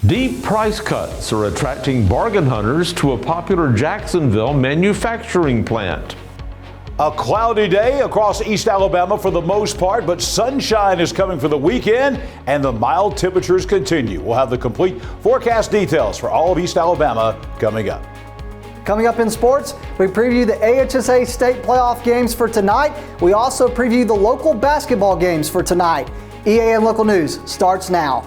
Deep price cuts are attracting bargain hunters to a popular Jacksonville manufacturing plant. A cloudy day across East Alabama for the most part, but sunshine is coming for the weekend and the mild temperatures continue. We'll have the complete forecast details for all of East Alabama coming up. Coming up in sports, we preview the AHSA state playoff games for tonight. We also preview the local basketball games for tonight. EAN Local News starts now.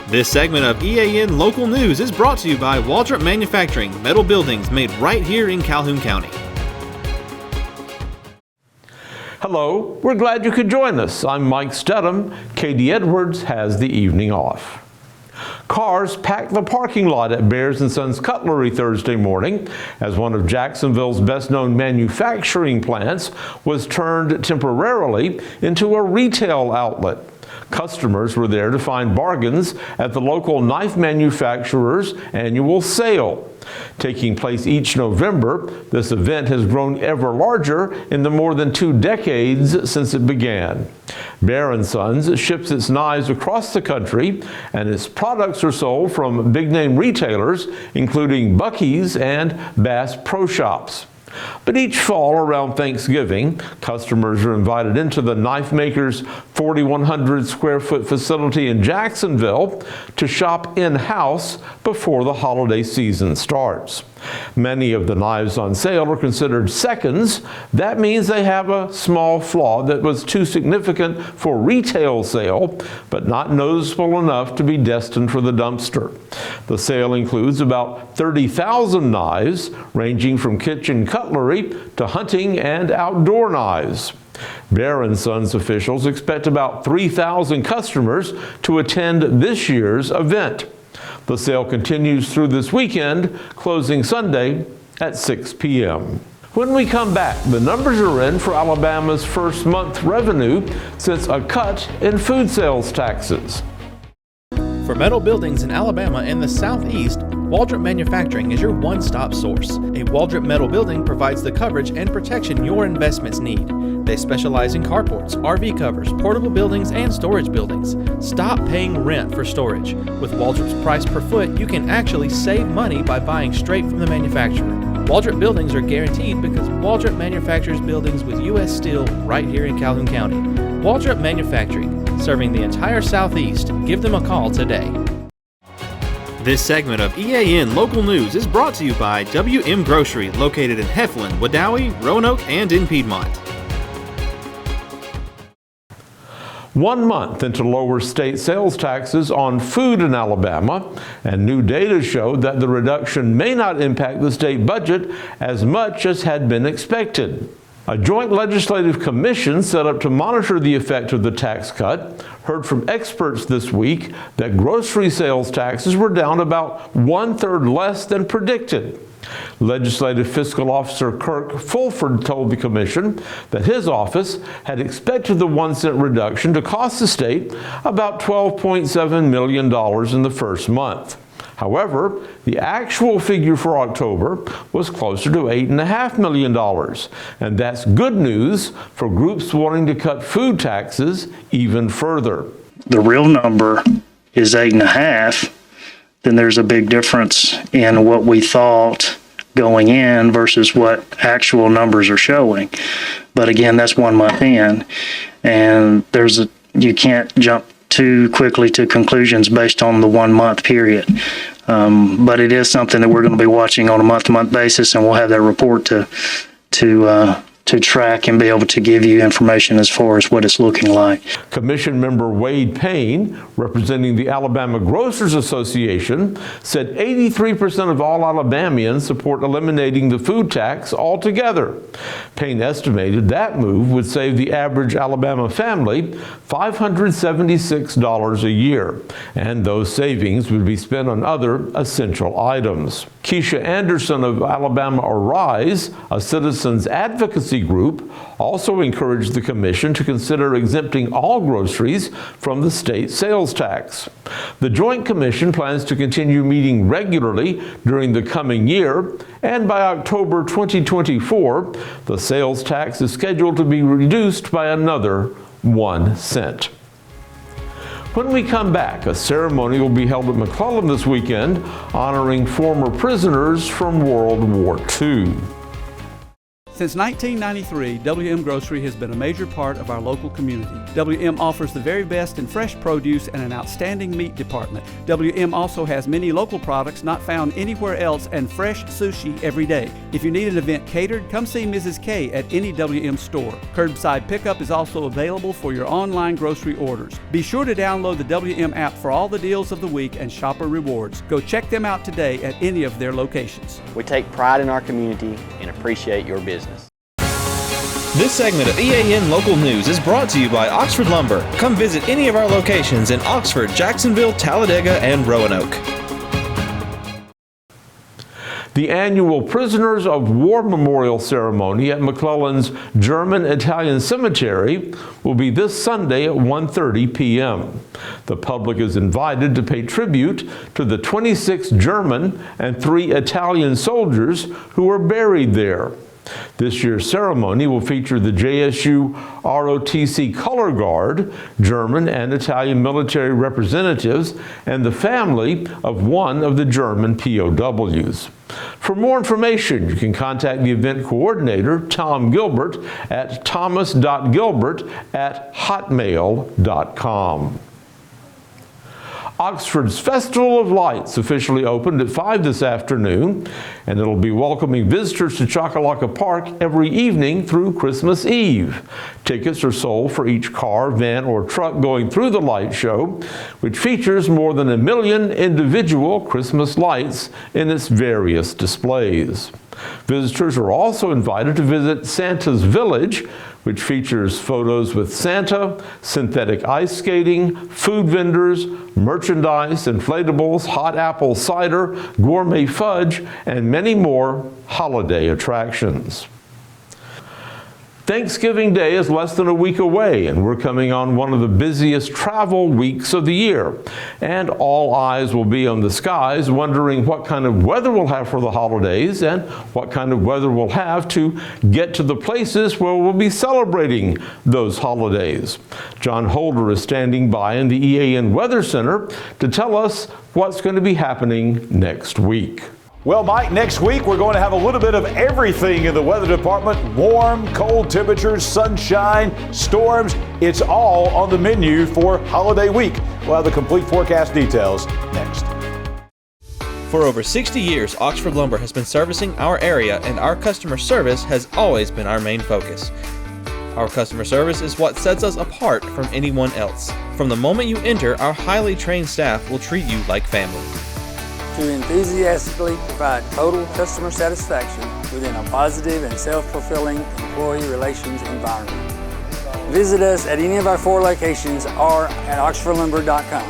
This segment of EAN Local News is brought to you by Waldrop Manufacturing, metal buildings made right here in Calhoun County. Hello, we're glad you could join us. I'm Mike Stedham. Katie Edwards has the evening off. Cars packed the parking lot at Bears & Sons Cutlery Thursday morning as one of Jacksonville's best-known manufacturing plants was turned temporarily into a retail outlet. Customers were there to find bargains at the local knife manufacturer's annual sale. Taking place each November, this event has grown ever larger in the more than 2 decades since it began. Bears & Sons ships its knives across the country, and its products are sold from big-name retailers, including Buc-ee's and Bass Pro Shops. But each fall around Thanksgiving, customers are invited into the knife maker's 4,100 square foot facility in Jacksonville to shop in-house before the holiday season starts. Many of the knives on sale are considered seconds. That means they have a small flaw that was too significant for retail sale, but not noticeable enough to be destined for the dumpster. The sale includes about 30,000 knives, ranging from kitchen cutlery to hunting and outdoor knives. Bears & Sons officials expect about 3,000 customers to attend this year's event. The sale continues through this weekend, closing Sunday at 6 p.m. When we come back, the numbers are in for Alabama's first month revenue since a cut in food sales taxes. For metal buildings in Alabama and the Southeast, Waldrop Manufacturing is your one-stop source. A Waldrop metal building provides the coverage and protection your investments need. They specialize in carports, RV covers, portable buildings, and storage buildings. Stop paying rent for storage. With Waldrop's price per foot, you can actually save money by buying straight from the manufacturer. Waldrop buildings are guaranteed because Waldrop manufactures buildings with U.S. steel right here in Calhoun County. Waldrop Manufacturing, serving the entire Southeast. Give them a call today. This segment of EAN Local News is brought to you by WM Grocery, located in Heflin, Wadowee, Roanoke, and in Piedmont. 1 month into lower state sales taxes on food in Alabama, and new data showed that the reduction may not impact the state budget as much as had been expected. A joint legislative commission set up to monitor the effect of the tax cut heard from experts this week that grocery sales taxes were down about 1/3 less than predicted. Legislative Fiscal Officer Kirk Fulford told the commission that his office had expected the 1-cent reduction to cost the state about $12.7 million in the first month. However, the actual figure for October was closer to $8.5 million, and that's good news for groups wanting to cut food taxes even further. The real number is 8.5, then there's a big difference in what we thought going in versus what actual numbers are showing. But again, that's 1 month in, and you can't jump too quickly to conclusions based on the 1 month period. But it is something that we're going to be watching on a month-to-month basis, and we'll have that report to track and be able to give you information as far as what it's looking like. Commission member Wade Payne, representing the Alabama Grocers Association, said 83% of all Alabamians support eliminating the food tax altogether. Payne estimated that move would save the average Alabama family $576 a year, and those savings would be spent on other essential items. Keisha Anderson of Alabama Arise, a citizens advocacy Group also encouraged the Commission to consider exempting all groceries from the state sales tax. The Joint Commission plans to continue meeting regularly during the coming year, and by October 2024, the sales tax is scheduled to be reduced by another 1 cent. When we come back, a ceremony will be held at McClellan this weekend honoring former prisoners from World War II. Since 1993, WM Grocery has been a major part of our local community. WM offers the very best in fresh produce and an outstanding meat department. WM also has many local products not found anywhere else and fresh sushi every day. If you need an event catered, come see Mrs. K at any WM store. Curbside pickup is also available for your online grocery orders. Be sure to download the WM app for all the deals of the week and shopper rewards. Go check them out today at any of their locations. We take pride in our community and appreciate your business. This segment of EAN Local News is brought to you by Oxford Lumber. Come visit any of our locations in Oxford, Jacksonville, Talladega, and Roanoke. The annual Prisoners of War Memorial Ceremony at McClellan's German-Italian Cemetery will be this Sunday at 1:30 p.m. The public is invited to pay tribute to the 26 German and 3 Italian soldiers who were buried there. This year's ceremony will feature the JSU ROTC Color Guard, German and Italian military representatives, and the family of one of the German POWs. For more information, you can contact the event coordinator, Tom Gilbert, at thomas.gilbert@hotmail.com. Oxford's Festival of Lights officially opened at 5 this afternoon, and it'll be welcoming visitors to Choccolocco Park every evening through Christmas Eve. Tickets are sold for each car, van, or truck going through the light show, which features more than 1 million individual Christmas lights in its various displays. Visitors are also invited to visit Santa's Village, which features photos with Santa, synthetic ice skating, food vendors, merchandise, inflatables, hot apple cider, gourmet fudge, and many more holiday attractions. Thanksgiving Day is less than a week away, and we're coming on one of the busiest travel weeks of the year. And all eyes will be on the skies, wondering what kind of weather we'll have for the holidays and what kind of weather we'll have to get to the places where we'll be celebrating those holidays. John Holder is standing by in the EAN Weather Center to tell us what's going to be happening next week. Well, Mike, next week we're going to have a little bit of everything in the weather department. Warm, cold temperatures, sunshine, storms. It's all on the menu for holiday week. We'll have the complete forecast details next. For over 60 years, Oxford Lumber has been servicing our area, and our customer service has always been our main focus. Our customer service is what sets us apart from anyone else. From the moment you enter, our highly trained staff will treat you like family. To enthusiastically provide total customer satisfaction within a positive and self-fulfilling employee relations environment. Visit us at any of our 4 locations or at oxfordlumber.com.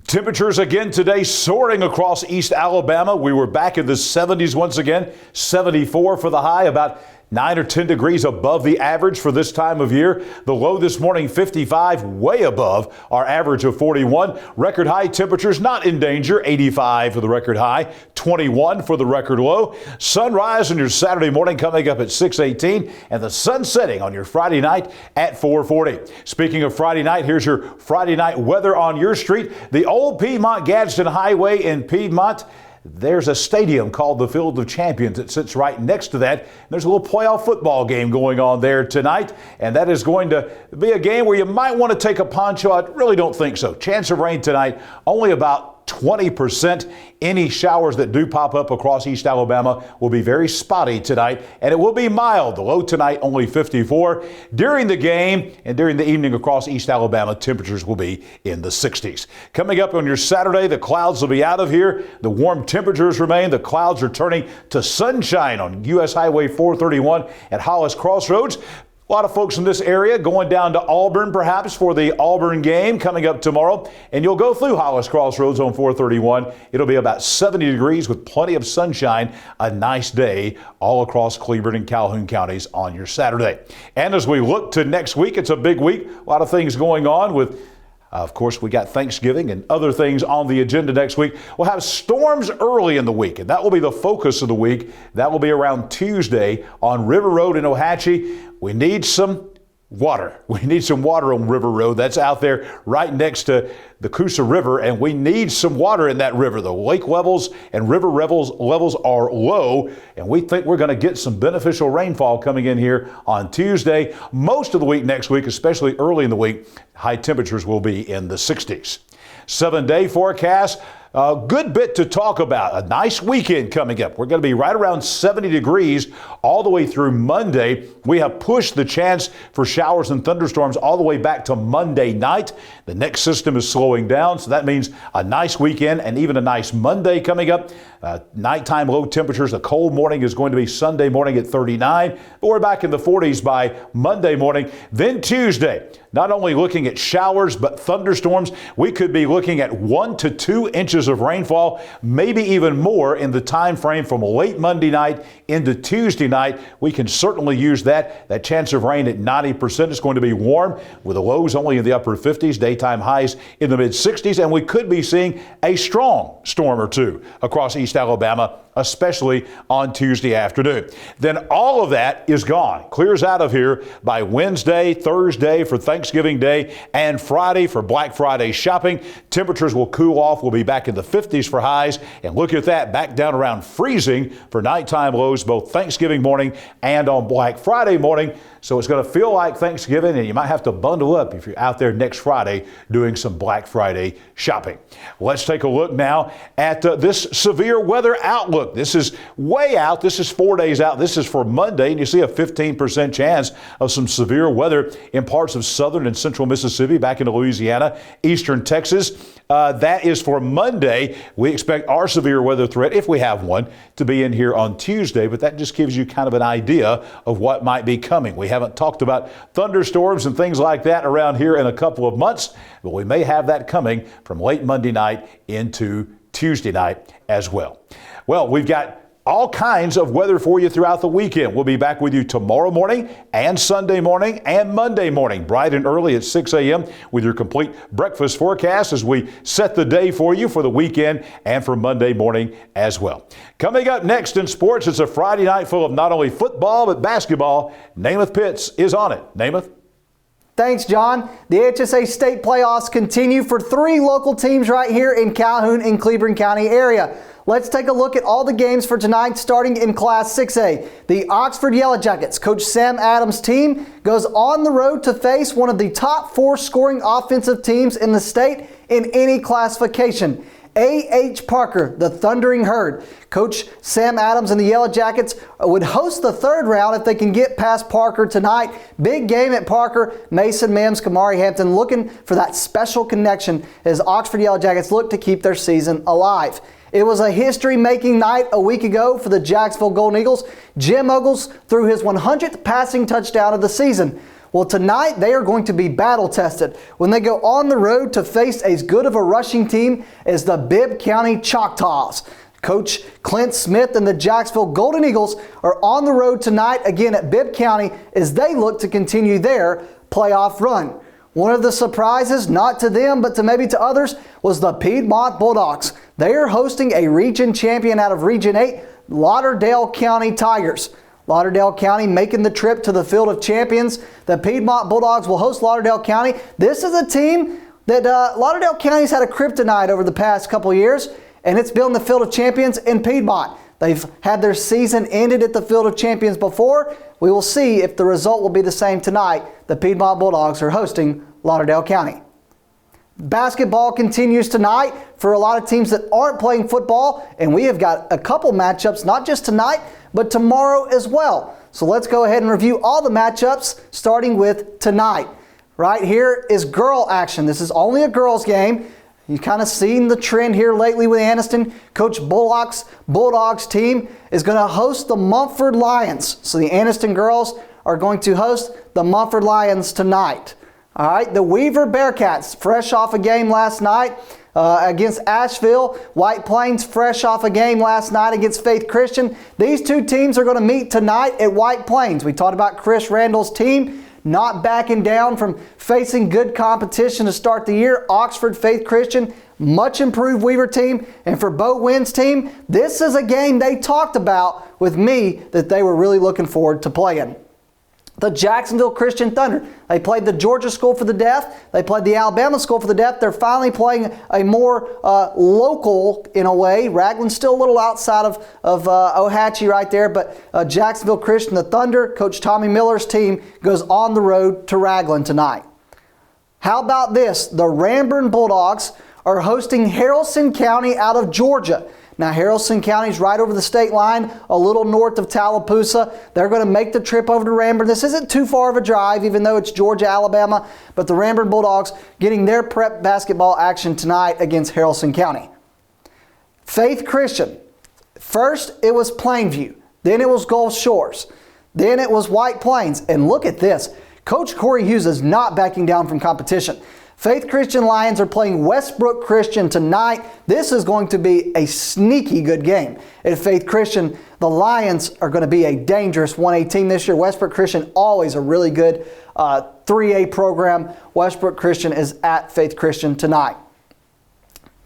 Temperatures again today soaring across East Alabama. We were back in the 70s once again, 74 for the high, about 9 or 10 degrees above the average for this time of year. The low this morning, 55, way above our average of 41. Record high temperatures not in danger, 85 for the record high, 21 for the record low. Sunrise on your Saturday morning coming up at 6:18, and the sun setting on your Friday night at 4:40. Speaking of Friday night, here's your Friday night weather on your street. The old Piedmont-Gadsden Highway in Piedmont. There's a stadium called the Field of Champions that sits right next to that. There's a little playoff football game going on there tonight, and that is going to be a game where you might want to take a poncho. I really don't think so. Chance of rain tonight, only about 20%. Any showers that do pop up across East Alabama will be very spotty tonight, and it will be mild. The low tonight only 54. During the game and during the evening across East Alabama, temperatures will be in the 60s. Coming up on your Saturday, the clouds will be out of here. The warm temperatures remain. The clouds are turning to sunshine on U.S. Highway 431 at Hollis Crossroads. A lot of folks in this area going down to Auburn perhaps for the Auburn game coming up tomorrow. And you'll go through Hollis Crossroads on 431. It'll be about 70 degrees with plenty of sunshine. A nice day all across Cleburne and Calhoun counties on your Saturday. And as we look to next week, it's a big week. A lot of things going on with of course, we got Thanksgiving and other things on the agenda next week. We'll have storms early in the week, and that will be the focus of the week. That will be around Tuesday on River Road in Ohatchee. We need some water. We need some water on River Road. That's out there right next to the Coosa River, and we need some water in that river. The lake levels and river levels are low, and we think we're going to get some beneficial rainfall coming in here on Tuesday. Most of the week next week, especially early in the week, high temperatures will be in the 60s. 7-day forecast. A good bit to talk about. A nice weekend coming up. We're going to be right around 70 degrees all the way through Monday. We have pushed the chance for showers and thunderstorms all the way back to Monday night. The next system is slowing down, so that means a nice weekend and even a nice Monday coming up. Nighttime low temperatures. A cold morning is going to be Sunday morning at 39, but we're back in the 40s by Monday morning. Then Tuesday, not only looking at showers, but thunderstorms. We could be looking at 1 to 2 inches of rainfall, maybe even more in the time frame from late Monday night into Tuesday night. We can certainly use that. That chance of rain at 90% is going to be warm with the lows only in the upper 50s, daytime highs in the mid 60s, and we could be seeing a strong storm or two across East Alabama, especially on Tuesday afternoon. Then all of that is gone, clears out of here by Wednesday, Thursday for Thanksgiving Day, and Friday for Black Friday shopping. Temperatures will cool off. We'll be back in the 50s for highs, and look at that, back down around freezing for nighttime lows both Thanksgiving morning and on Black Friday morning. So it's going to feel like Thanksgiving, and you might have to bundle up if you're out there next Friday doing some Black Friday shopping. Let's take a look now at this severe weather outlook. This is way out. This is 4 days out. This is for Monday, and you see a 15% chance of some severe weather in parts of southern and central Mississippi, back into Louisiana, eastern Texas. That is for Monday. We expect our severe weather threat, if we have one, to be in here on Tuesday, but that just gives you kind of an idea of what might be coming. We haven't talked about thunderstorms and things like that around here in a couple of months, but we may have that coming from late Monday night into Tuesday night as well. Well, we've got all kinds of weather for you throughout the weekend. We'll be back with you tomorrow morning and Sunday morning and Monday morning, bright and early at 6 a.m. with your complete breakfast forecast as we set the day for you for the weekend and for Monday morning as well. Coming up next in sports, it's a Friday night full of not only football but basketball. Namath Pitts is on it. Namath? Thanks, John. The HSA state playoffs continue for 3 local teams right here in Calhoun and Cleburne County area. Let's take a look at all the games for tonight, starting in Class 6A. The Oxford Yellow Jackets, Coach Sam Adams' team, goes on the road to face one of the top 4 scoring offensive teams in the state in any classification. A.H. Parker, the Thundering Herd. Coach Sam Adams and the Yellow Jackets would host the 3rd round if they can get past Parker tonight. Big game at Parker. Mason Mims, Kamari Hampton looking for that special connection as Oxford Yellow Jackets look to keep their season alive. It was a history-making night a week ago for the Jacksonville Golden Eagles. Jim Ogles threw his 100th passing touchdown of the season. Well, tonight they are going to be battle-tested when they go on the road to face as good of a rushing team as the Bibb County Choctaws. Coach Clint Smith and the Jacksonville Golden Eagles are on the road tonight again at Bibb County as they look to continue their playoff run. One of the surprises, not to them but to maybe to others, was the Piedmont Bulldogs. They are hosting a region champion out of Region 8, Lauderdale County Tigers. Lauderdale County making the trip to the Field of Champions. The Piedmont Bulldogs will host Lauderdale County. This is a team that Lauderdale County's had a kryptonite over the past couple years, and it's been the Field of Champions in Piedmont. They've had their season ended at the Field of Champions before. We will see if the result will be the same tonight. The Piedmont Bulldogs are hosting Lauderdale County. Basketball continues tonight for a lot of teams that aren't playing football, and we have got a couple matchups, not just tonight, but tomorrow as well. So let's go ahead and review all the matchups, starting with tonight. Right here is girl action. This is only a girls game. You've kind of seen the trend here lately with Anniston. Coach Bulldogs team is going to host the Mumford Lions. So the Anniston girls are going to host the Mumford Lions tonight. All right, the Weaver Bearcats, fresh off a game last night against Asheville. White Plains, fresh off a game last night against Faith Christian. These two teams are going to meet tonight at White Plains. We talked about Chris Randall's team not backing down from facing good competition to start the year. Oxford, Faith Christian, much improved Weaver team. And for Bo Wynn's team, this is a game they talked about with me that they were really looking forward to playing. The Jacksonville Christian Thunder. They played the Georgia School for the Deaf. They played the Alabama School for the Deaf. They're finally playing a more local, in a way. Ragland's still a little outside of Ohatchee right there, but Jacksonville Christian, the Thunder, Coach Tommy Miller's team, goes on the road to Ragland tonight. How about this? The Ranburne Bulldogs are hosting Haralson County out of Georgia. Now, Haralson County is right over the state line, a little north of Tallapoosa. They're going to make the trip over to Ranburne. This isn't too far of a drive, even though it's Georgia, Alabama, but the Ranburne Bulldogs getting their prep basketball action tonight against Haralson County. Faith Christian. First, it was Plainview. Then it was Gulf Shores. Then it was White Plains. And look at this. Coach Corey Hughes is not backing down from competition. Faith Christian Lions are playing Westbrook Christian tonight. This is going to be a sneaky good game. At Faith Christian, the Lions are going to be a dangerous 1A team this year. Westbrook Christian, always a really good 3A program. Westbrook Christian is at Faith Christian tonight.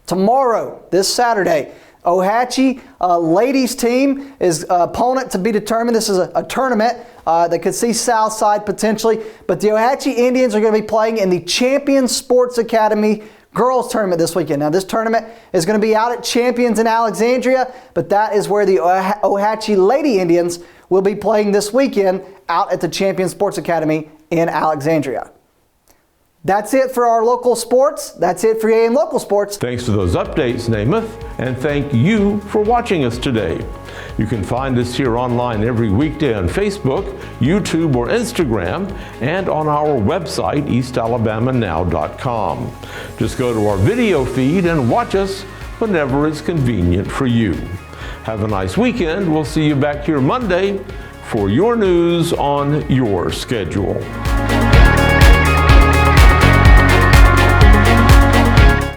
Tomorrow, this Saturday, Ohatchee ladies team is opponent to be determined. This is a tournament that could see Southside potentially, but the Ohatchee Indians are going to be playing in the Champion Sports Academy girls tournament this weekend. Now, this tournament is going to be out at Champions in Alexandria, but that is where the Ohatchee Lady Indians will be playing this weekend out at the Champion Sports Academy in Alexandria. That's it for our local sports. That's it for AM Local Sports. Thanks for those updates, Namath, and thank you for watching us today. You can find us here online every weekday on Facebook, YouTube, or Instagram, and on our website, eastalabamanow.com. Just go to our video feed and watch us whenever it's convenient for you. Have a nice weekend. We'll see you back here Monday for your news on your schedule.